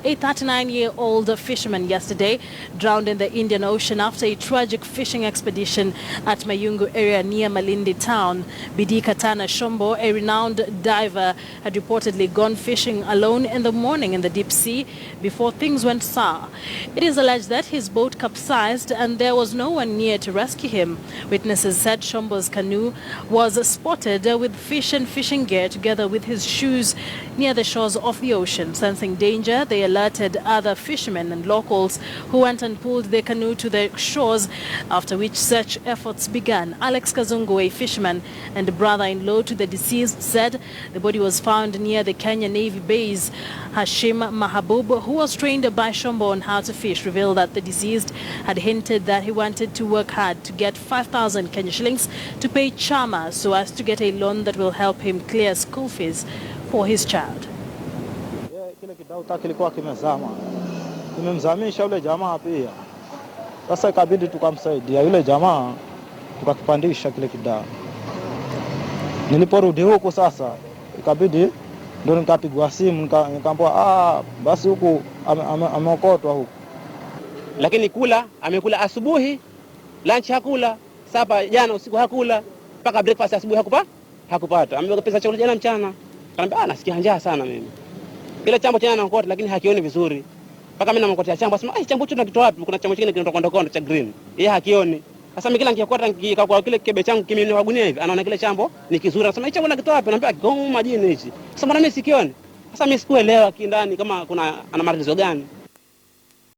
A 39-year-old fisherman yesterday drowned in the Indian Ocean after a tragic fishing expedition at Mayungu area near Malindi town. Bidi Katana Shombo, a renowned diver, had reportedly gone fishing alone in the morning in the deep sea before things went sour. It is alleged that his boat capsized and there was no one near to rescue him. Witnesses said Shombo's canoe was spotted with fish and fishing gear together with his shoes near the shores of the ocean. Sensing danger, they alerted other fishermen and locals who went and pulled their canoe to the shores, after which search efforts began. Alex Kazungu, a fisherman and brother-in-law to the deceased, said the body was found near the Kenya Navy base. Hashim Mahabub, who was trained by Shombo on how to fish, revealed that the deceased had hinted that he wanted to work hard to get 5,000 Kenya shillings to pay Chama so as to get a loan that will help him clear school fees for his child. Kile kidau kilikuwa kimezama. Nimemzamisha yule jamaa pia. Sasa ikabidi tukamsaidia yule jamaa, tukakipandisha kile kidau. Niliporudi huko sasa ikabidi ndio nikapigwa simu nikaambiwa basi huku ameokotwa huko. Lakini kula amekula asubuhi, lunch hakula, sapa jana usiku hakula, mpaka breakfast asubuhi hakupata. Amepesa chakula jana mchana. Kanambia nasikia njaa sana mimi. Kile chambo tena naokota lakini hakioni vizuri. Mpaka mimi namokotea chambo asema chambo hicho tunakitoa wapi? Kuna chambo kingine kinatoka kondo cha green. Yeye hakioni. Sasa mimi kila nikiokota nikikakwa kile kebe changu kimeni wagunia hivi, anaona kile chambo ni kizuri. Anasema hicho nakitoa wapi? Anambia kiko majini hichi. Sasa mbona mimi sikioni? Sasa mimi sikuelewa kindani kama kuna ana matatizo gani.